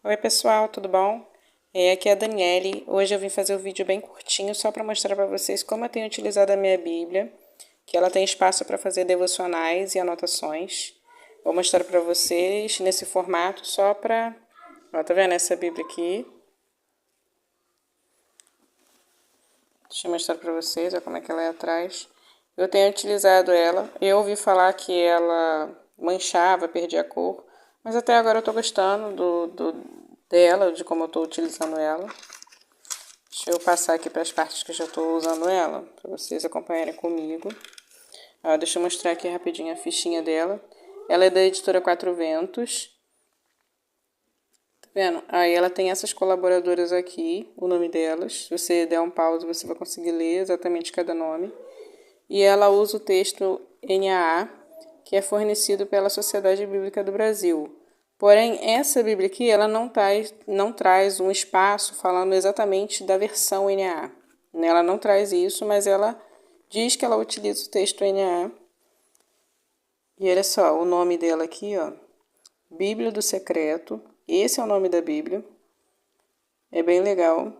Oi pessoal, tudo bom? Aqui é a Daniele. Hoje eu vim fazer um vídeo bem curtinho só para mostrar para vocês como eu tenho utilizado a minha Bíblia, que ela tem espaço para fazer devocionais e anotações. Vou mostrar para vocês nesse formato só para... Ó, tá vendo essa Bíblia aqui? Deixa eu mostrar para vocês, ó, como é que ela é atrás. Eu tenho utilizado ela. Eu ouvi falar que ela manchava, perdia a cor, mas até agora eu estou gostando dela, de como eu estou utilizando ela. Deixa eu passar aqui para as partes que eu já estou usando ela, para vocês acompanharem comigo. Deixa eu mostrar aqui rapidinho a fichinha dela. Ela é da editora Quatro Ventos. Tá vendo? Aí ela tem essas colaboradoras aqui, o nome delas. Se você der um pause, você vai conseguir ler exatamente cada nome. E ela usa o texto NAA, que é fornecido pela Sociedade Bíblica do Brasil. Porém, essa Bíblia aqui, ela não traz um espaço falando exatamente da versão NAA. Ela não traz isso, mas ela diz que ela utiliza o texto NAA. E olha só, o nome dela aqui, ó, Bíblia do Secreto. Esse é o nome da Bíblia. É bem legal.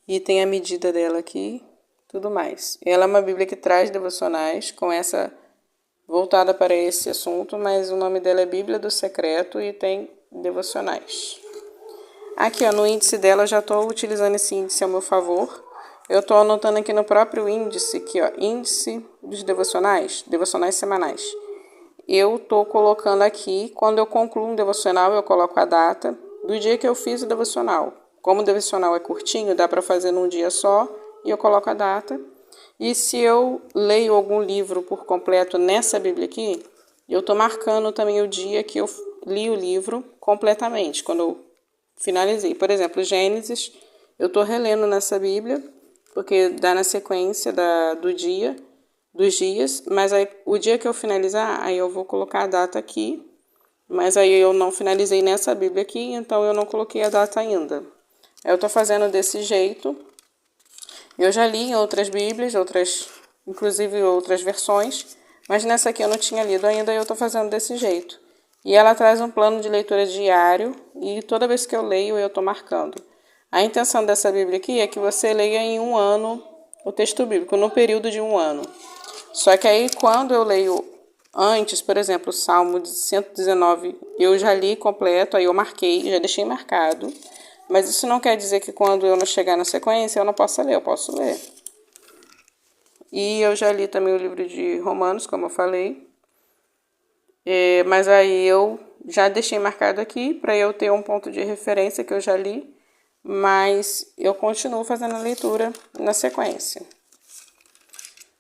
E tem a medida dela aqui, tudo mais. Ela é uma Bíblia que traz devocionais com essa voltada para esse assunto, mas o nome dela é Bíblia do Secreto e tem devocionais. Aqui, ó, no índice dela, eu já estou utilizando esse índice ao meu favor. Eu estou anotando aqui no próprio índice, aqui, ó, índice dos devocionais semanais. Eu estou colocando aqui, quando eu concluo um devocional, eu coloco a data do dia que eu fiz o devocional. Como o devocional é curtinho, dá para fazer num dia só, e eu coloco a data. E se eu leio algum livro por completo nessa Bíblia aqui, eu estou marcando também o dia que eu li o livro completamente, quando eu finalizei. Por exemplo, Gênesis, eu estou relendo nessa Bíblia, porque dá na sequência dos dias, mas aí o dia que eu finalizar, aí eu vou colocar a data aqui, mas aí eu não finalizei nessa Bíblia aqui, então eu não coloquei a data ainda. Eu estou fazendo desse jeito. Eu já li em outras Bíblias, inclusive outras versões, mas nessa aqui eu não tinha lido ainda e eu estou fazendo desse jeito. E ela traz um plano de leitura diário e toda vez que eu leio eu estou marcando. A intenção dessa Bíblia aqui é que você leia em um ano o texto bíblico, no período de um ano. Só que aí quando eu leio antes, por exemplo, o Salmo 119, eu já li completo, aí eu marquei, já deixei marcado. Mas isso não quer dizer que quando eu não chegar na sequência eu não possa ler, eu posso ler. E eu já li também o livro de Romanos, como eu falei. Mas aí eu já deixei marcado aqui para eu ter um ponto de referência que eu já li. Mas eu continuo fazendo a leitura na sequência.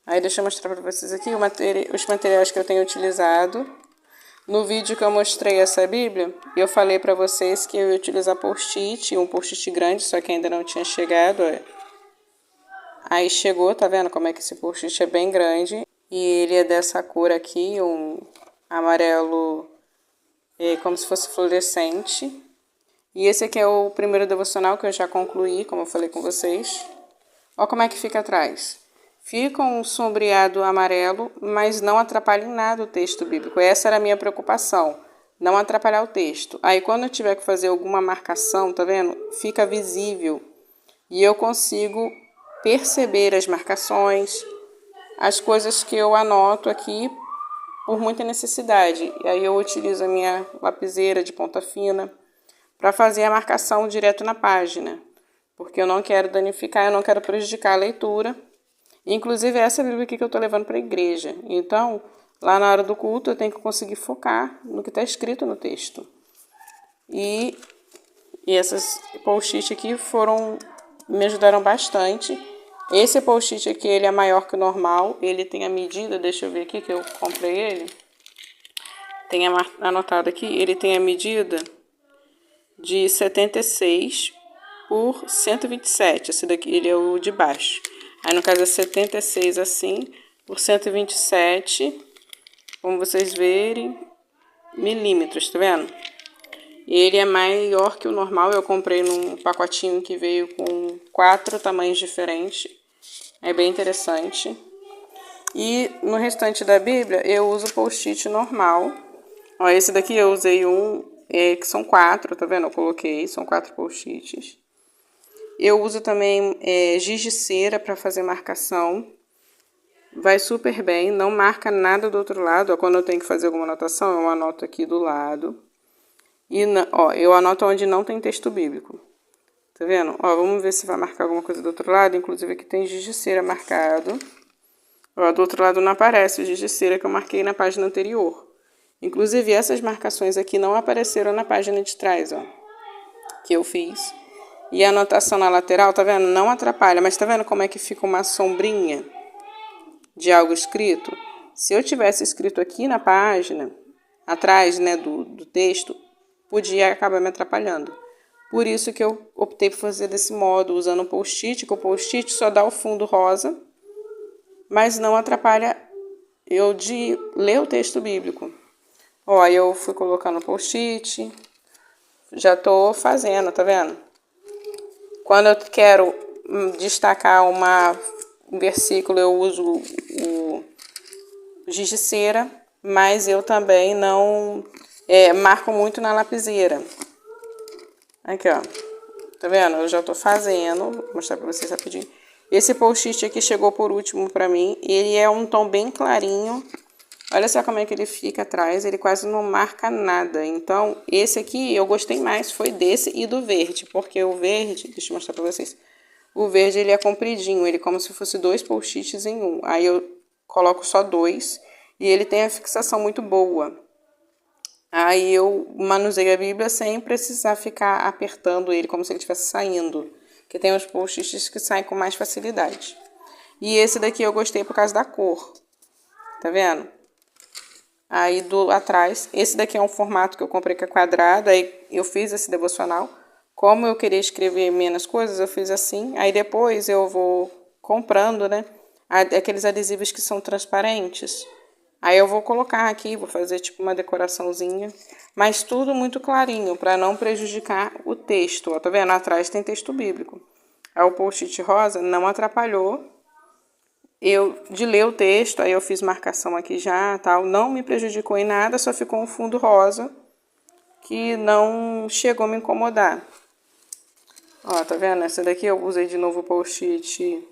Aí deixa eu mostrar para vocês aqui os materiais que eu tenho utilizado. No vídeo que eu mostrei essa Bíblia, eu falei para vocês que eu ia utilizar post-it, um post-it grande, só que ainda não tinha chegado. Aí chegou, tá vendo como é que esse post-it é bem grande. E ele é dessa cor aqui, um amarelo, como se fosse fluorescente. E esse aqui é o primeiro devocional que eu já concluí, como eu falei com vocês. Olha como é que fica atrás. Fica um sombreado amarelo, mas não atrapalha em nada o texto bíblico. Essa era a minha preocupação, não atrapalhar o texto. Aí quando eu tiver que fazer alguma marcação, tá vendo? Fica visível e eu consigo perceber as marcações, as coisas que eu anoto aqui por muita necessidade. E aí eu utilizo a minha lapiseira de ponta fina para fazer a marcação direto na página, porque eu não quero danificar, eu não quero prejudicar a leitura. Inclusive, essa Bíblia aqui que eu estou levando para a igreja. Então, lá na hora do culto, eu tenho que conseguir focar no que está escrito no texto. E essas post-it aqui me ajudaram bastante. Esse post-it aqui, ele é maior que o normal. Ele tem a medida, deixa eu ver aqui que eu comprei ele. Tem anotado aqui, ele tem a medida de 76 por 127. Esse daqui, ele é o de baixo. Aí, no caso, é 76 assim, por 127, como vocês verem, milímetros, tá vendo? Ele é maior que o normal, eu comprei num pacotinho que veio com 4 tamanhos diferentes. É bem interessante. E no restante da Bíblia, eu uso post-it normal. Ó, esse daqui eu usei um que são 4, tá vendo? Eu coloquei, são 4 post-its. Eu uso também giz de cera para fazer marcação. Vai super bem, não marca nada do outro lado. Ó, quando eu tenho que fazer alguma anotação, eu anoto aqui do lado. E, ó, eu anoto onde não tem texto bíblico. Tá vendo? Ó, vamos ver se vai marcar alguma coisa do outro lado. Inclusive aqui tem giz de cera marcado. Ó, do outro lado não aparece o giz de cera que eu marquei na página anterior. Inclusive essas marcações aqui não apareceram na página de trás, ó, que eu fiz. E a anotação na lateral, tá vendo? Não atrapalha, mas tá vendo como é que fica uma sombrinha de algo escrito? Se eu tivesse escrito aqui na página, atrás, né, do texto, podia acabar me atrapalhando. Por isso que eu optei por fazer desse modo, usando o post-it, que o post-it só dá o fundo rosa, mas não atrapalha eu de ler o texto bíblico. Ó, eu fui colocando post-it, já tô fazendo, tá vendo? Quando eu quero destacar um versículo, eu uso o giz de cera, mas eu também não marco muito na lapiseira. Aqui, ó. Tá vendo? Eu já tô fazendo. Vou mostrar pra vocês rapidinho. Esse post-it aqui chegou por último pra mim. Ele é um tom bem clarinho. Olha só como é que ele fica atrás. Ele quase não marca nada. Então, esse aqui eu gostei mais. Foi desse e do verde. Porque o verde... Deixa eu mostrar pra vocês. O verde, ele é compridinho. Ele é como se fosse 2 post-its em um. Aí eu coloco só 2. E ele tem a fixação muito boa. Aí eu manuseio a Bíblia sem precisar ficar apertando ele como se ele estivesse saindo. Porque tem uns post-its que saem com mais facilidade. E esse daqui eu gostei por causa da cor. Tá vendo? Aí do atrás, esse daqui é um formato que eu comprei que é quadrado. Aí eu fiz esse devocional. Como eu queria escrever menos coisas, eu fiz assim. Aí depois eu vou comprando, né? Aqueles adesivos que são transparentes. Aí eu vou colocar aqui, vou fazer tipo uma decoraçãozinha, mas tudo muito clarinho, para não prejudicar o texto. Ó, tá vendo? Atrás tem texto bíblico. Aí o post-it rosa não atrapalhou de ler o texto, aí eu fiz marcação aqui já, tal. Não me prejudicou em nada, só ficou um fundo rosa que não chegou a me incomodar. Ó, tá vendo? Essa daqui eu usei de novo o post-it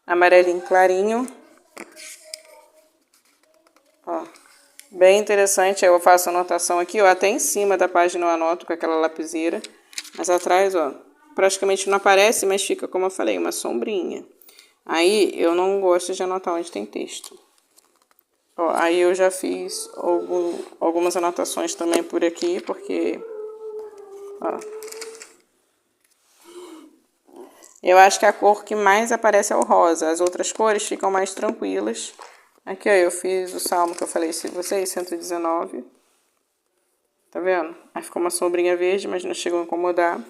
amarelinho clarinho. Ó, bem interessante, eu faço anotação aqui, ó, até em cima da página eu anoto com aquela lapiseira, mas atrás, ó, praticamente não aparece, mas fica, como eu falei, uma sombrinha. Aí eu não gosto de anotar onde tem texto. Ó, aí eu já fiz algumas anotações também por aqui, porque, ó, eu acho que a cor que mais aparece é o rosa, as outras cores ficam mais tranquilas. Aqui, ó, eu fiz o salmo que eu falei com vocês, 119. Tá vendo? Aí ficou uma sombrinha verde, mas não chegou a incomodar.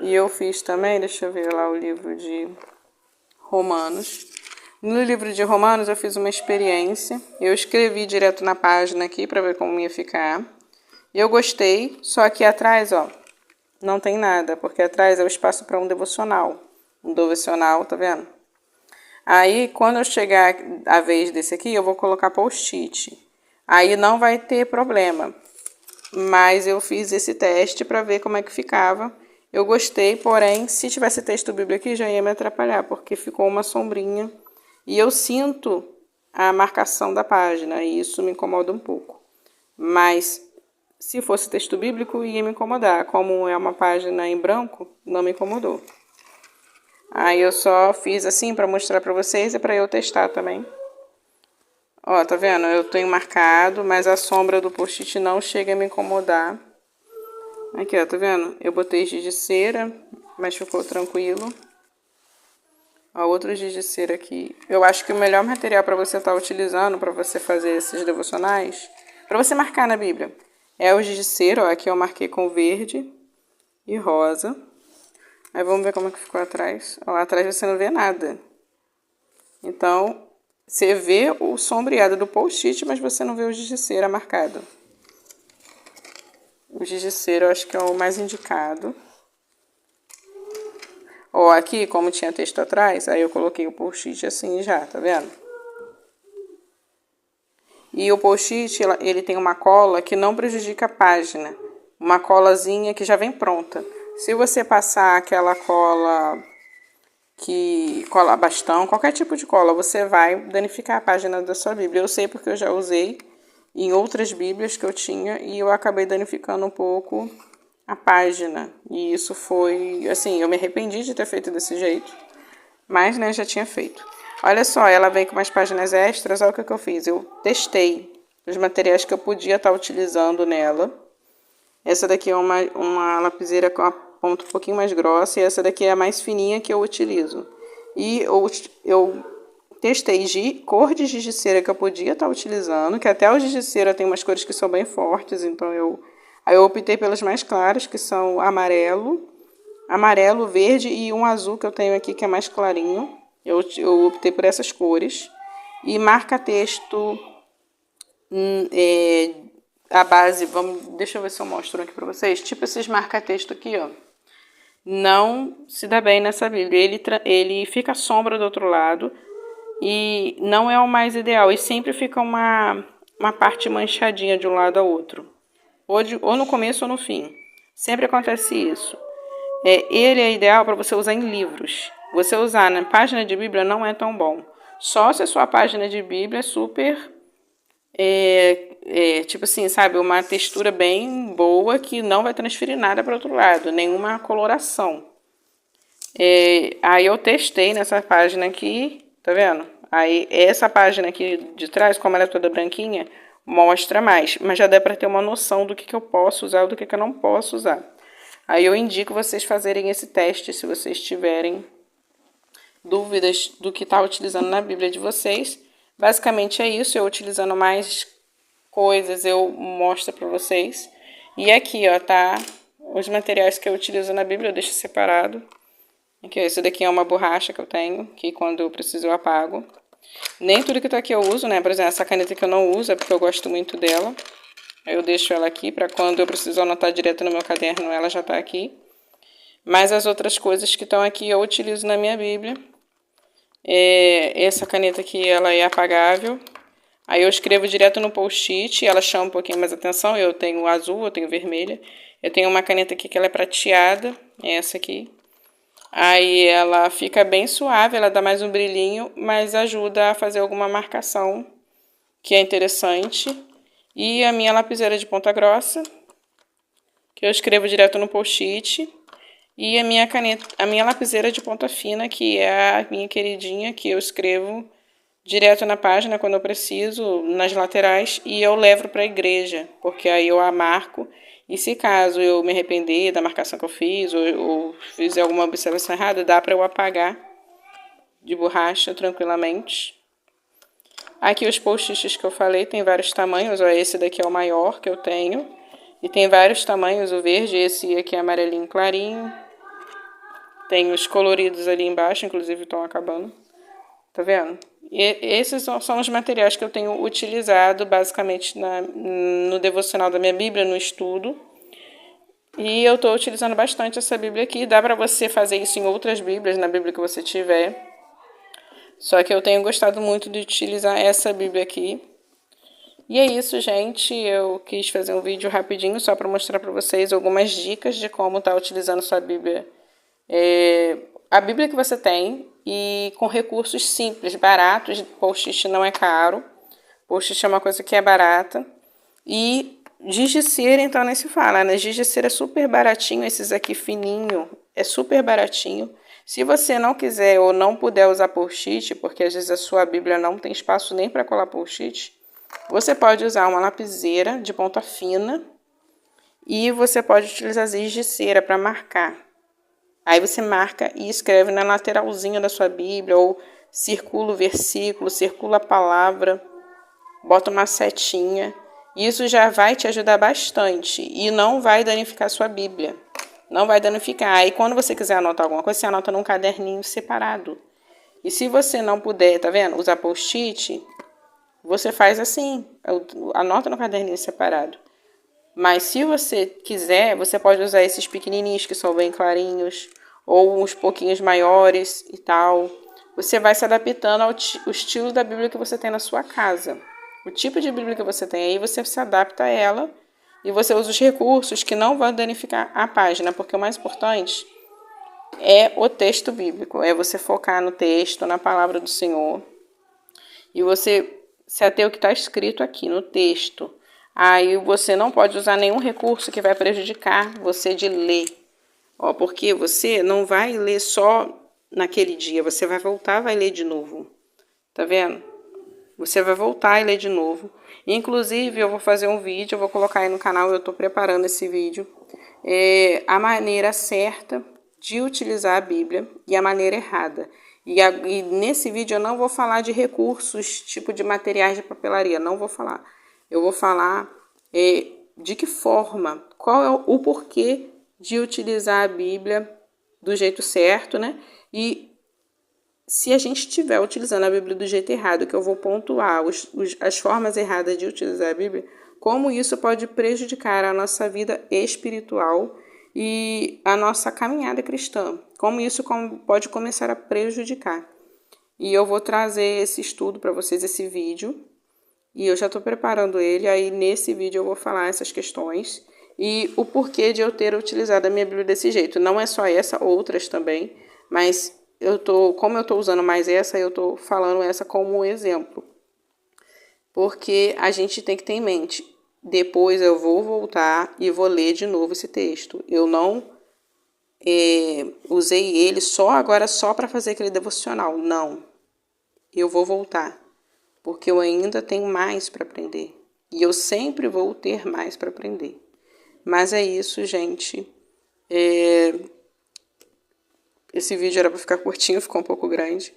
E eu fiz também, deixa eu ver lá o livro de Romanos. No livro de Romanos eu fiz uma experiência. Eu escrevi direto na página aqui para ver como ia ficar. Eu gostei, só que atrás, ó, não tem nada, porque atrás é o espaço para um devocional. Um devocional, tá vendo? Aí, quando eu chegar a vez desse aqui, eu vou colocar post-it. Aí não vai ter problema. Mas eu fiz esse teste para ver como é que ficava. Eu gostei, porém, se tivesse texto bíblico aqui, já ia me atrapalhar, porque ficou uma sombrinha. E eu sinto a marcação da página, e isso me incomoda um pouco. Mas, se fosse texto bíblico, ia me incomodar. Como é uma página em branco, não me incomodou. Aí eu só fiz assim para mostrar para vocês e para eu testar também. Ó, tá vendo? Eu tenho marcado, mas a sombra do post-it não chega a me incomodar. Aqui, ó, tá vendo? Eu botei giz de cera, mas ficou tranquilo. Ó, outro giz de cera aqui. Eu acho que o melhor material para você estar utilizando, para você fazer esses devocionais, para você marcar na Bíblia, é o giz de cera. Ó, aqui eu marquei com verde e rosa. Aí vamos ver como é que ficou atrás. Ó, lá atrás você não vê nada. Então, você vê o sombreado do post-it, mas você não vê o giz de cera marcado. O giz de cera eu acho que é o mais indicado. Ó, aqui, como tinha texto atrás, aí eu coloquei o post-it assim já, tá vendo? E o post-it, ele tem uma cola que não prejudica a página. Uma colazinha que já vem pronta. Se você passar aquela cola cola bastão, qualquer tipo de cola, você vai danificar a página da sua Bíblia. Eu sei porque eu já usei em outras Bíblias que eu tinha e eu acabei danificando um pouco a página. E isso foi, assim, eu me arrependi de ter feito desse jeito, mas, né, já tinha feito. Olha só, ela vem com umas páginas extras, olha o que eu fiz. Eu testei os materiais que eu podia estar utilizando nela. Essa daqui é uma lapiseira com a ponta um pouquinho mais grossa e essa daqui é a mais fininha que eu utilizo. E eu testei cor de giz de cera que eu podia estar utilizando, que até o giz de cera tem umas cores que são bem fortes, então eu optei pelas mais claras, que são amarelo, verde e um azul que eu tenho aqui que é mais clarinho. Eu optei por essas cores. E marca-texto, a base, deixa eu ver se eu mostro aqui para vocês. Tipo esses marca-texto aqui, ó. Não se dá bem nessa Bíblia. Ele fica sombra do outro lado e não é o mais ideal. E sempre fica uma parte manchadinha de um lado ao outro. Ou no começo ou no fim. Sempre acontece isso. Ele é ideal para você usar em livros. Você usar na página de Bíblia não é tão bom. Só se a sua página de Bíblia é super... tipo assim, sabe? Uma textura bem boa que não vai transferir nada para o outro lado. Nenhuma coloração. Aí eu testei nessa página aqui. Tá vendo? Aí essa página aqui de trás, como ela é toda branquinha, mostra mais. Mas já dá para ter uma noção do que eu posso usar ou do que eu não posso usar. Aí eu indico vocês fazerem esse teste se vocês tiverem dúvidas do que está utilizando na Bíblia de vocês. Basicamente é isso, eu utilizando mais coisas eu mostro para vocês. E aqui, ó, tá os materiais que eu utilizo na Bíblia, eu deixo separado. Aqui, ó, esse daqui é uma borracha que eu tenho, que quando eu preciso eu apago. Nem tudo que tá aqui eu uso, né? Por exemplo, essa caneta que eu não uso é porque eu gosto muito dela. Eu deixo ela aqui para quando eu preciso anotar direto no meu caderno, ela já está aqui. Mas as outras coisas que estão aqui eu utilizo na minha Bíblia. Essa caneta aqui, ela é apagável. Aí eu escrevo direto no post-it, ela chama um pouquinho mais atenção. Eu tenho azul, eu tenho vermelha. Eu tenho uma caneta aqui que ela é prateada, essa aqui. Aí ela fica bem suave, ela dá mais um brilhinho, mas ajuda a fazer alguma marcação que é interessante. E a minha lapiseira de ponta grossa, que eu escrevo direto no post-it. E a minha lapiseira de ponta fina, que é a minha queridinha, que eu escrevo direto na página quando eu preciso, nas laterais, e eu levo para a igreja, porque aí eu a marco. E se caso eu me arrepender da marcação que eu fiz, ou fizer alguma observação errada, dá para eu apagar de borracha tranquilamente. Aqui os post-its que eu falei tem vários tamanhos, ó, esse daqui é o maior que eu tenho. E tem vários tamanhos, o verde, esse aqui é amarelinho clarinho. Tem os coloridos ali embaixo, inclusive estão acabando. Tá vendo? E esses são os materiais que eu tenho utilizado basicamente no devocional da minha Bíblia, no estudo. E eu estou utilizando bastante essa Bíblia aqui. Dá para você fazer isso em outras Bíblias, na Bíblia que você tiver. Só que eu tenho gostado muito de utilizar essa Bíblia aqui. E é isso, gente. Eu quis fazer um vídeo rapidinho só para mostrar para vocês algumas dicas de como estar utilizando sua Bíblia. A Bíblia que você tem e com recursos simples, baratos. Post-it não é caro. Post-it é uma coisa que é barata. E giz de cera, então, nem se fala, né? Giz de cera é super baratinho. Esses aqui fininho é super baratinho. Se você não quiser ou não puder usar post-it, porque às vezes a sua Bíblia não tem espaço nem para colar post-it, você pode usar uma lapiseira de ponta fina e você pode utilizar giz de cera para marcar. Aí você marca e escreve na lateralzinha da sua Bíblia, ou circula o versículo, circula a palavra, bota uma setinha. Isso já vai te ajudar bastante e não vai danificar a sua Bíblia. Não vai danificar. Aí quando você quiser anotar alguma coisa, você anota num caderninho separado. E se você não puder, tá vendo, usar post-it, você faz assim, anota no caderninho separado. Mas se você quiser, você pode usar esses pequenininhos que são bem clarinhos, ou uns pouquinhos maiores e tal. Você vai se adaptando ao estilo da Bíblia que você tem na sua casa. o tipo de Bíblia que você tem aí, você se adapta a ela e você usa os recursos que não vão danificar a página, porque o mais importante é o texto bíblico, é você focar no texto, na palavra do Senhor, e você se ater ao que está escrito aqui no texto. Aí você não pode usar nenhum recurso que vai prejudicar você de ler. Porque você não vai ler só naquele dia, você vai voltar, vai ler de novo. Tá vendo? Você vai voltar e ler de novo. Inclusive, eu vou fazer um vídeo, eu vou colocar aí no canal, eu estou preparando esse vídeo. A maneira certa de utilizar a Bíblia e a maneira errada. E nesse vídeo eu não vou falar de recursos, tipo de materiais de papelaria, não vou falar. Eu vou falar de que forma, qual é o porquê de utilizar a Bíblia do jeito certo, né? E se a gente estiver utilizando a Bíblia do jeito errado, que eu vou pontuar as formas erradas de utilizar a Bíblia, como isso pode prejudicar a nossa vida espiritual e a nossa caminhada cristã, como isso pode começar a prejudicar. E eu vou trazer esse estudo para vocês, esse vídeo, e eu já estou preparando ele, aí nesse vídeo eu vou falar essas questões e o porquê de eu ter utilizado a minha Bíblia desse jeito. Não é só essa, outras também, mas como eu estou usando mais essa, eu estou falando essa como um exemplo. Porque a gente tem que ter em mente, depois eu vou voltar e vou ler de novo esse texto. Eu não usei ele agora só para fazer aquele devocional. Não, eu vou voltar, porque eu ainda tenho mais para aprender. E eu sempre vou ter mais para aprender. Mas é isso, gente. Esse vídeo era para ficar curtinho, ficou um pouco grande.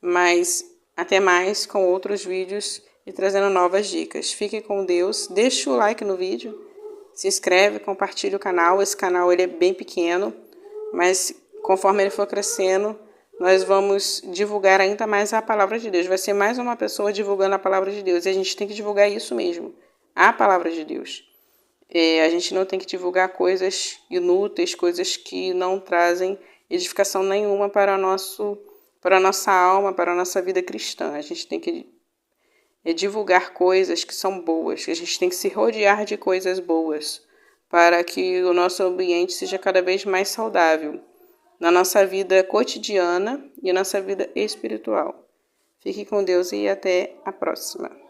Mas até mais com outros vídeos e trazendo novas dicas. Fique com Deus. Deixa o like no vídeo. Se inscreve, compartilha o canal. Esse canal ele é bem pequeno, mas conforme ele for crescendo, nós vamos divulgar ainda mais a palavra de Deus. Vai ser mais uma pessoa divulgando a palavra de Deus. E a gente tem que divulgar isso mesmo, a palavra de Deus. A gente não tem que divulgar coisas inúteis, coisas que não trazem edificação nenhuma para a nossa alma, para a nossa vida cristã. A gente tem que divulgar coisas que são boas, que a gente tem que se rodear de coisas boas, para que o nosso ambiente seja cada vez mais saudável na nossa vida cotidiana e na nossa vida espiritual. Fique com Deus e até a próxima.